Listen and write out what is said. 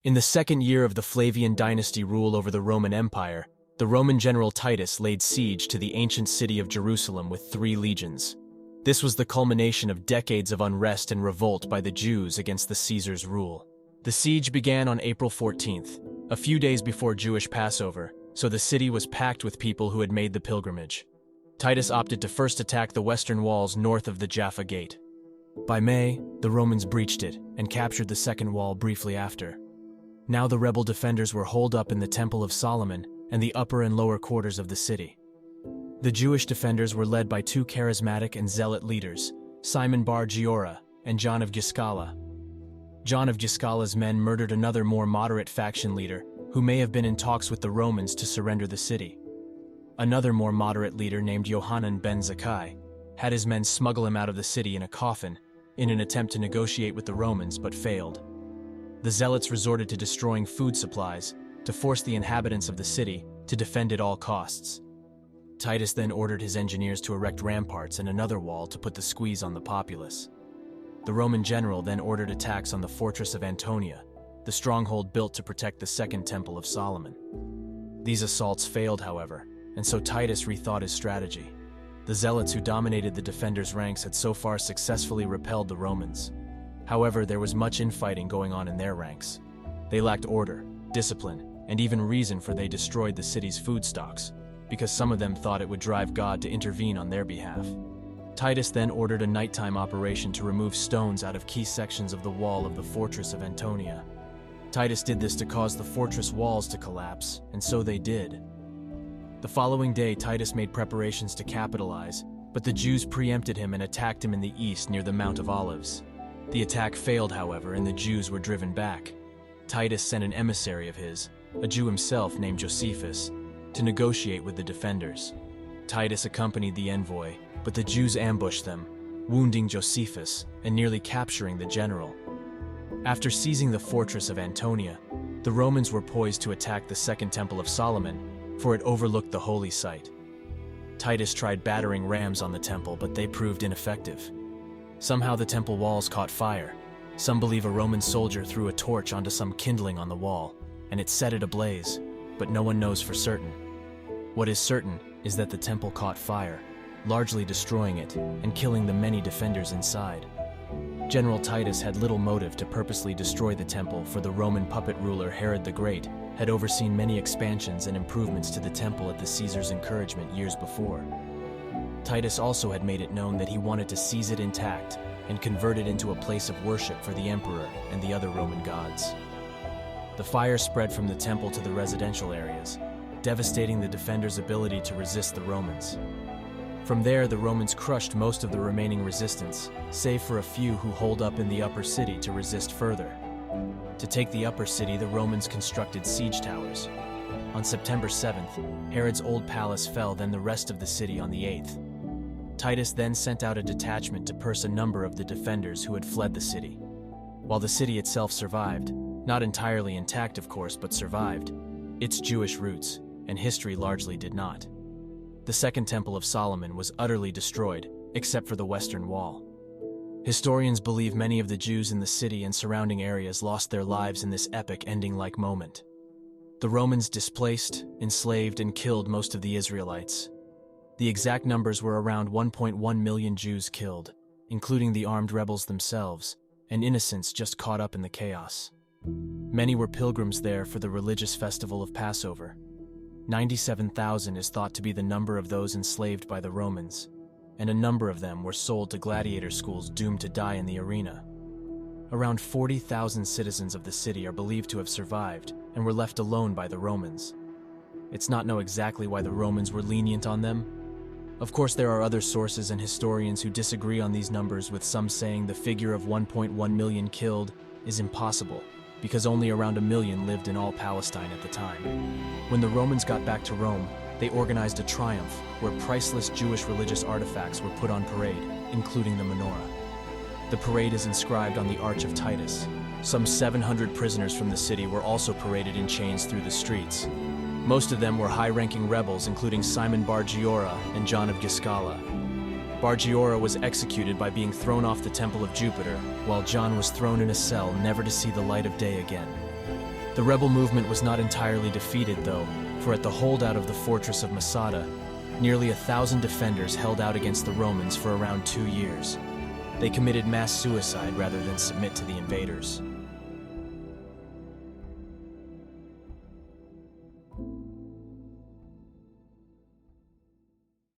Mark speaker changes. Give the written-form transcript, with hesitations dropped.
Speaker 1: In the second year of the Flavian dynasty rule over the Roman Empire, the Roman general Titus laid siege to the ancient city of Jerusalem with 3 legions. This was the culmination of decades of unrest and revolt by the Jews against the Caesar's rule. The siege began on April 14th, a few days before Jewish Passover, so the city was packed with people who had made the pilgrimage. Titus opted to first attack the western walls north of the Jaffa Gate. By May, the Romans breached it and captured the second wall briefly after. Now the rebel defenders were holed up in the Temple of Solomon and the upper and lower quarters of the city. The Jewish defenders were led by 2 charismatic and zealot leaders, Simon bar Giora and John of Giscala. John of Giscala's men murdered another more moderate faction leader who may have been in talks with the Romans to surrender the city. Another more moderate leader named Yohanan ben Zakkai had his men smuggle him out of the city in a coffin in an attempt to negotiate with the Romans, but failed. The zealots resorted to destroying food supplies to force the inhabitants of the city to defend at all costs. Titus then ordered his engineers to erect ramparts and another wall to put the squeeze on the populace. The Roman general then ordered attacks on the fortress of Antonia, the stronghold built to protect the Second Temple of Solomon. These assaults failed, however, and so Titus rethought his strategy. The zealots who dominated the defenders' ranks had so far successfully repelled the Romans. However, there was much infighting going on in their ranks. They lacked order, discipline, and even reason, for they destroyed the city's food stocks, because some of them thought it would drive God to intervene on their behalf. Titus then ordered a nighttime operation to remove stones out of key sections of the wall of the fortress of Antonia. Titus did this to cause the fortress walls to collapse, and so they did. The following day, Titus made preparations to capitalize, but the Jews preempted him and attacked him in the east near the Mount of Olives. The attack failed, however, and the Jews were driven back. Titus sent an emissary of his, a Jew himself named Josephus, to negotiate with the defenders. Titus accompanied the envoy, but the Jews ambushed them, wounding Josephus and nearly capturing the general. After seizing the fortress of Antonia, the Romans were poised to attack the Second Temple of Solomon, for it overlooked the holy site. Titus tried battering rams on the temple, but they proved ineffective. Somehow the temple walls caught fire. Some believe a Roman soldier threw a torch onto some kindling on the wall, and it set it ablaze, but no one knows for certain. What is certain is that the temple caught fire, largely destroying it and killing the many defenders inside. General Titus had little motive to purposely destroy the temple, for the Roman puppet ruler Herod the Great had overseen many expansions and improvements to the temple at the Caesar's encouragement years before. Titus also had made it known that he wanted to seize it intact and convert it into a place of worship for the emperor and the other Roman gods. The fire spread from the temple to the residential areas, devastating the defenders' ability to resist the Romans. From there, the Romans crushed most of the remaining resistance, save for a few who holed up in the upper city to resist further. To take the upper city, the Romans constructed siege towers. On September 7th, Herod's old palace fell, then the rest of the city on the 8th. Titus then sent out a detachment to purse a number of the defenders who had fled the city. While the city itself survived, not entirely intact of course, but survived, its Jewish roots and history largely did not. The Second Temple of Solomon was utterly destroyed, except for the western wall. Historians believe many of the Jews in the city and surrounding areas lost their lives in this epic ending-like moment. The Romans displaced, enslaved, and killed most of the Israelites. The exact numbers were around 1.1 million Jews killed, including the armed rebels themselves, and innocents just caught up in the chaos. Many were pilgrims there for the religious festival of Passover. 97,000 is thought to be the number of those enslaved by the Romans, and a number of them were sold to gladiator schools doomed to die in the arena. Around 40,000 citizens of the city are believed to have survived and were left alone by the Romans. It's not known exactly why the Romans were lenient on them. Of course, there are other sources and historians who disagree on these numbers, with some saying the figure of 1.1 million killed is impossible, because only around 1 million lived in all Palestine at the time. When the Romans got back to Rome, they organized a triumph where priceless Jewish religious artifacts were put on parade, including the menorah. The parade is inscribed on the Arch of Titus. Some 700 prisoners from the city were also paraded in chains through the streets. Most of them were high-ranking rebels, including Simon bar Giora and John of Giscala. Bar Giora was executed by being thrown off the Temple of Jupiter, while John was thrown in a cell never to see the light of day again. The rebel movement was not entirely defeated, though, for at the holdout of the fortress of Masada, nearly 1,000 defenders held out against the Romans for around 2 years. They committed mass suicide rather than submit to the invaders.